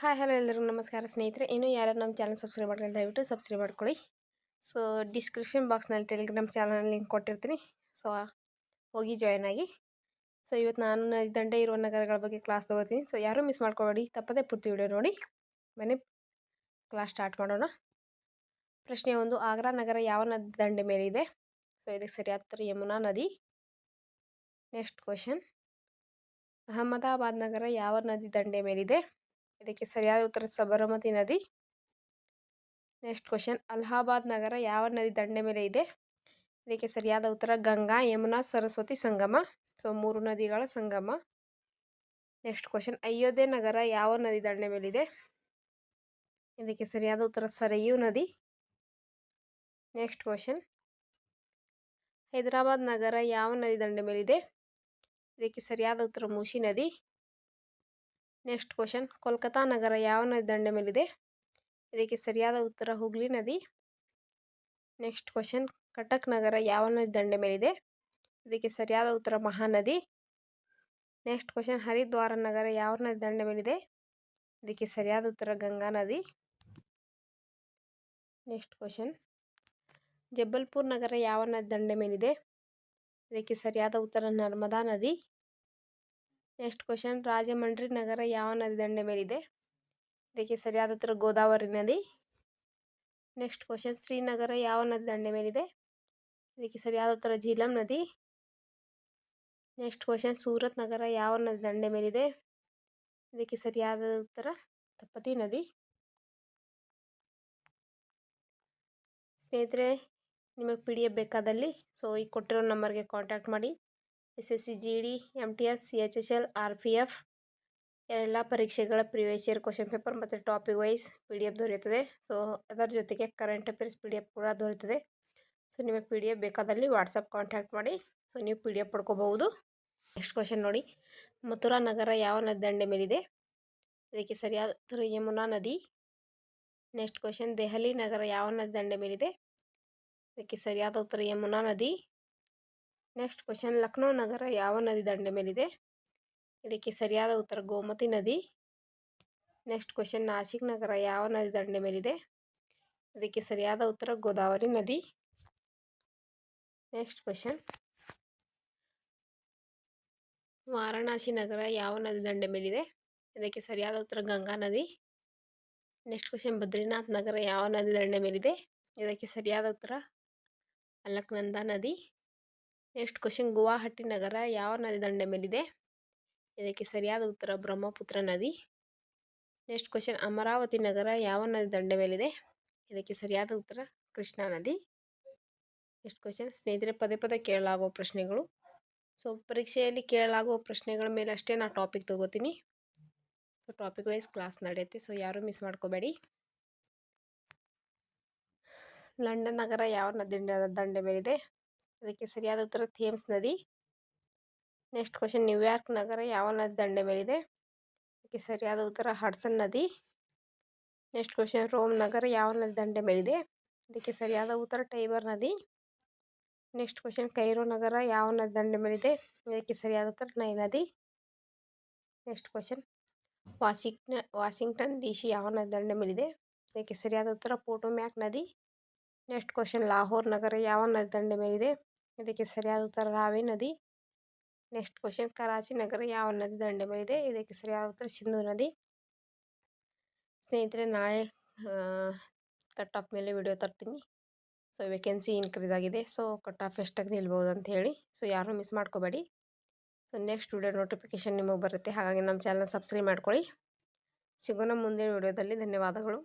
Hi hello ಎಲ್ಲರಿಗೂ ನಮಸ್ಕಾರ ಸ್ನೇಹಿತರೆ. ಇನ್ನೂ ಯಾರ್ಯಾರು ನಮ್ಮ ಚಾನಲ್ ಸಬ್ಸ್ಕ್ರೈಬ್ ಮಾಡಿದ್ರೆ ದಯವಿಟ್ಟು ಸಬ್ಸ್ಕ್ರೈಬ್ ಮಾಡ್ಕೊಳ್ಳಿ. ಸೊ ಡಿಸ್ಕ್ರಿಪ್ಷನ್ ಬಾಕ್ಸ್ನಲ್ಲಿ ಟೆಲಿಗ್ರಾಮ್ ಚಾನಲ್ ಲಿಂಕ್ ಕೊಟ್ಟಿರ್ತೀನಿ. ಸೊ ಹೋಗಿ ಜಾಯ್ನ್ ಆಗಿ. ಸೊ ಇವತ್ತು ನಾನು ದಂಡೆ ಇರುವ ನಗರಗಳ ಬಗ್ಗೆ ಕ್ಲಾಸ್ ತೊಗೋತೀನಿ. ಸೊ ಯಾರೂ ಮಿಸ್ ಮಾಡ್ಕೊಬೇಡಿ, ತಪ್ಪದೇ ಪೂರ್ತಿ ವಿಡಿಯೋ ನೋಡಿ. ಬನ್ನಿ ಕ್ಲಾಸ್ ಸ್ಟಾರ್ಟ್ ಮಾಡೋಣ. ಪ್ರಶ್ನೆ 1, ಆಗ್ರಾ ನಗರ ಯಾವ ನದಿ ದಂಡೆ ಮೇಲಿದೆ? ಸೊ ಇದಕ್ಕೆ ಸರಿಯಾದ ಉತ್ತರ ಯಮುನಾ ನದಿ. ನೆಕ್ಸ್ಟ್ ಕ್ವಶನ್, ಅಹಮದಾಬಾದ್ ನಗರ ಯಾವ ನದಿ ದಂಡೆ ಮೇಲಿದೆ? ಇದಕ್ಕೆ ಸರಿಯಾದ ಉತ್ತರ ಸಬರಮತಿ ನದಿ. ನೆಕ್ಸ್ಟ್ ಕ್ವಶನ್, ಅಲಹಾಬಾದ್ ನಗರ ಯಾವ ನದಿ ದಂಡೆ ಮೇಲೆ ಇದೆ? ಇದಕ್ಕೆ ಸರಿಯಾದ ಉತ್ತರ ಗಂಗಾ ಯಮುನಾ ಸರಸ್ವತಿ ಸಂಗಮ. ಸೊ 3 ನದಿಗಳ ಸಂಗಮ. ನೆಕ್ಸ್ಟ್ ಕ್ವಶನ್, ಅಯೋಧ್ಯೆ ನಗರ ಯಾವ ನದಿ ದಂಡೆ ಮೇಲಿದೆ? ಇದಕ್ಕೆ ಸರಿಯಾದ ಉತ್ತರ ಸರಯೂ ನದಿ. ನೆಕ್ಸ್ಟ್ ಕ್ವಶನ್, ಹೈದರಾಬಾದ್ ನಗರ ಯಾವ ನದಿ ದಂಡೆ ಮೇಲಿದೆ? ಇದಕ್ಕೆ ಸರಿಯಾದ ಉತ್ತರ ಮೂಸಿ ನದಿ. ನೆಕ್ಸ್ಟ್ ಕ್ವಶನ್, ಕೋಲ್ಕತ್ತಾ ನಗರ ಯಾವ ನದಿ ದಂಡೆ ಮೇಲಿದೆ? ಇದಕ್ಕೆ ಸರಿಯಾದ ಉತ್ತರ ಹುಗ್ಲಿ ನದಿ. ನೆಕ್ಸ್ಟ್ ಕ್ವಶನ್, ಕಟಕ್ ನಗರ ಯಾವ ನದಿ ದಂಡೆ ಮೇಲಿದೆ? ಇದಕ್ಕೆ ಸರಿಯಾದ ಉತ್ತರ ಮಹಾನದಿ. ನೆಕ್ಸ್ಟ್ ಕ್ವಶನ್, ಹರಿದ್ವಾರ ನಗರ ಯಾವ ನದಿ ದಂಡೆ ಮೇಲಿದೆ? ಇದಕ್ಕೆ ಸರಿಯಾದ ಉತ್ತರ ಗಂಗಾ ನದಿ. ನೆಕ್ಸ್ಟ್ ಕ್ವಶನ್, ಜಬಲ್ಪುರ್ ನಗರ ಯಾವ ನದಿ ದಂಡೆ ಮೇಲಿದೆ? ಇದಕ್ಕೆ ಸರಿಯಾದ ಉತ್ತರ ನರ್ಮದಾ ನದಿ. ನೆಕ್ಸ್ಟ್ ಕ್ವಶನ್, ರಾಜಮಂಡ್ರಿ ನಗರ ಯಾವ ನದಿ ದಂಡೆ ಮೇಲಿದೆ? ಇದಕ್ಕೆ ಸರಿಯಾದ ಉತ್ತರ ಗೋದಾವರಿ ನದಿ. ನೆಕ್ಸ್ಟ್ ಕ್ವಶನ್, ಶ್ರೀನಗರ ಯಾವ ನದಿ ದಂಡೆ ಮೇಲಿದೆ? ಇದಕ್ಕೆ ಸರಿಯಾದ ಉತ್ತರ ಝೀಲಂ ನದಿ. ನೆಕ್ಸ್ಟ್ ಕ್ವಶನ್, ಸೂರತ್ ನಗರ ಯಾವ ನದಿ ದಂಡೆ ಮೇಲಿದೆ? ಇದಕ್ಕೆ ಸರಿಯಾದ ಉತ್ತರ ತಪತಿ ನದಿ. ಸ್ನೇಹಿತರೆ, ನಿಮಗೆ PDF ಬೇಕಾದಲ್ಲಿ ಸೊ ಈ ಕೊಟ್ಟಿರೋ ನಂಬರ್ಗೆ ಕಾಂಟ್ಯಾಕ್ಟ್ ಮಾಡಿ. SSC GD MTS CHSL RPF ಎಲ್ಲ ಪರೀಕ್ಷೆಗಳ ಪ್ರಿವಿಯಸ್ ಇಯರ್ ಕ್ವಶನ್ ಪೇಪರ್ ಮತ್ತು ಟಾಪಿಕ್ ವೈಸ್ PDF ದೊರೆಯುತ್ತದೆ. ಸೊ ಅದರ ಜೊತೆಗೆ ಕರೆಂಟ್ ಅಫೇರ್ಸ್ PDF ಕೂಡ ದೊರೆಯುತ್ತದೆ. ಸೊ ನಿಮಗೆ PDF ಬೇಕಾದಲ್ಲಿ ವಾಟ್ಸಪ್ ಕಾಂಟ್ಯಾಕ್ಟ್ ಮಾಡಿ. ಸೊ ನೀವು PDF ಪಡ್ಕೋಬಹುದು. ನೆಕ್ಸ್ಟ್ ಕ್ವಶನ್ ನೋಡಿ, ಮಥುರಾ ನಗರ ಯಾವ ನದಿ ದಂಡೆ ಮೇಲಿದೆ? ಇದಕ್ಕೆ ಸರಿಯಾದ ಉತ್ತರ ಯಮುನಾ ನದಿ. ನೆಕ್ಸ್ಟ್ ಕ್ವಶನ್, ದೆಹಲಿ ನಗರ ಯಾವ ನದಿ ದಂಡೆ ಮೇಲಿದೆ? ಇದಕ್ಕೆ ಸರಿಯಾದ ಉತ್ತರ ಯಮುನಾ ನದಿ. ನೆಕ್ಸ್ಟ್ ಕ್ವಶನ್, ಲಕ್ನೋ ನಗರ ಯಾವ ನದಿ ದಂಡೆ ಮೇಲಿದೆ? ಇದಕ್ಕೆ ಸರಿಯಾದ ಉತ್ತರ ಗೋಮತಿ ನದಿ. ನೆಕ್ಸ್ಟ್ ಕ್ವಶನ್, ನಾಸಿಕ್ ನಗರ ಯಾವ ನದಿ ದಂಡೆ ಮೇಲಿದೆ? ಇದಕ್ಕೆ ಸರಿಯಾದ ಉತ್ತರ ಗೋದಾವರಿ ನದಿ. ನೆಕ್ಸ್ಟ್ ಕ್ವಶನ್, ವಾರಣಾಸಿ ನಗರ ಯಾವ ನದಿ ದಂಡೆ ಮೇಲಿದೆ? ಇದಕ್ಕೆ ಸರಿಯಾದ ಉತ್ತರ ಗಂಗಾ ನದಿ. ನೆಕ್ಸ್ಟ್ ಕ್ವಶನ್, ಬದ್ರಿನಾಥ್ ನಗರ ಯಾವ ನದಿ ದಂಡೆ ಮೇಲಿದೆ? ಇದಕ್ಕೆ ಸರಿಯಾದ ಉತ್ತರ ಅಲಕ್ನಂದಾ ನದಿ. ನೆಕ್ಸ್ಟ್ ಕ್ವಶನ್, ಗುವಾಹಟಿ ನಗರ ಯಾವ ನದಿ ದಂಡೆ ಮೇಲಿದೆ? ಇದಕ್ಕೆ ಸರಿಯಾದ ಉತ್ತರ ಬ್ರಹ್ಮಪುತ್ರ ನದಿ. ನೆಕ್ಸ್ಟ್ ಕ್ವಶನ್, ಅಮರಾವತಿ ನಗರ ಯಾವ ನದಿ ದಂಡೆ ಮೇಲಿದೆ? ಇದಕ್ಕೆ ಸರಿಯಾದ ಉತ್ತರ ಕೃಷ್ಣಾ ನದಿ. ನೆಕ್ಸ್ಟ್ ಕ್ವಶನ್, ಸ್ನೇಹಿತರೆ, ಪದೇ ಕೇಳಲಾಗುವ ಪ್ರಶ್ನೆಗಳು. ಸೊ ಪರೀಕ್ಷೆಯಲ್ಲಿ ಕೇಳಲಾಗುವ ಪ್ರಶ್ನೆಗಳ ಮೇಲೆ ಅಷ್ಟೇ ನಾನು ಟಾಪಿಕ್ ತಗೋತೀನಿ. ಸೊ ಟಾಪಿಕ್ ವೈಸ್ ಕ್ಲಾಸ್ ನಡೆಯುತ್ತೆ. ಸೊ ಯಾರೂ ಮಿಸ್ ಮಾಡ್ಕೋಬೇಡಿ. ಲಂಡನ್ ನಗರ ಯಾವ ನದಿ ದಂಡೆ ಮೇಲಿದೆ? ಇದಕ್ಕೆ ಸರಿಯಾದ ಉತ್ತರ ಥೇಮ್ಸ್ ನದಿ. ನೆಕ್ಸ್ಟ್ ಕ್ವಶನ್, ನ್ಯೂಯಾರ್ಕ್ ನಗರ ಯಾವ ನದಿ ದಂಡೆ ಮೇಲಿದೆ? ಇದಕ್ಕೆ ಸರಿಯಾದ ಉತ್ತರ ಹಡ್ಸನ್ ನದಿ. ನೆಕ್ಸ್ಟ್ ಕ್ವಶನ್, ರೋಮ್ ನಗರ ಯಾವ ನದಿ ದಂಡೆ ಮೇಲಿದೆ? ಇದಕ್ಕೆ ಸರಿಯಾದ ಉತ್ತರ ಟೈಬರ್ ನದಿ. ನೆಕ್ಸ್ಟ್ ಕ್ವಶನ್, ಕೈರೋ ನಗರ ಯಾವ ನದಿ ದಂಡೆ ಮೇಲಿದೆ? ಇದಕ್ಕೆ ಸರಿಯಾದ ಉತ್ತರ ನೈಲ್ ನದಿ. ನೆಕ್ಸ್ಟ್ ಕ್ವಶನ್, ವಾಷಿಂಗ್ಟನ್ DC ಯಾವ ನದಿ ದಂಡೆ ಮೇಲಿದೆ? ಇದಕ್ಕೆ ಸರಿಯಾದ ಉತ್ತರ ಪೋಟೋಮ್ಯಾಕ್ ನದಿ. ನೆಕ್ಸ್ಟ್ ಕ್ವಶನ್, ಲಾಹೋರ್ ನಗರ ಯಾವ ನದಿ ದಂಡೆ ಮೇಲಿದೆ? ಇದಕ್ಕೆ ಸರಿಯಾದ ಉತ್ತರ ರಾವಿ ನದಿ. ನೆಕ್ಸ್ಟ್ ಕ್ವಶನ್, ಕರಾಚಿ ನಗರ ಯಾವ ನದಿ ದಂಡೆ ಮೇಲಿದೆ? ಇದಕ್ಕೆ ಸರಿಯಾದ ಉತ್ತರ ಸಿಂಧೂ ನದಿ. ಸ್ನೇಹಿತರೆ, ನಾಳೆ ಕಟ್ ಆಫ್ ಮೇಲೆ ವಿಡಿಯೋ ತರ್ತೀನಿ. ಸೊ ವೇಕೆನ್ಸಿ ಇನ್ಕ್ರೀಸ್ ಆಗಿದೆ. ಸೊ ಕಟ್ ಆಫ್ ಎಷ್ಟಾಗಿ ನಿಲ್ಬೋದು ಅಂತ ಹೇಳಿ. ಸೊ ಯಾರೂ ಮಿಸ್ ಮಾಡ್ಕೋಬೇಡಿ. ಸೊ ನೆಕ್ಸ್ಟ್ ವಿಡಿಯೋ ನೋಟಿಫಿಕೇಷನ್ ನಿಮಗೆ ಬರುತ್ತೆ. ಹಾಗಾಗಿ ನಮ್ಮ ಚಾನಲ್ ಸಬ್ಸ್ಕ್ರೈಬ್ ಮಾಡ್ಕೊಳ್ಳಿ. ಸಿಗೋಣ ಮುಂದಿನ ವಿಡಿಯೋದಲ್ಲಿ. ಧನ್ಯವಾದಗಳು.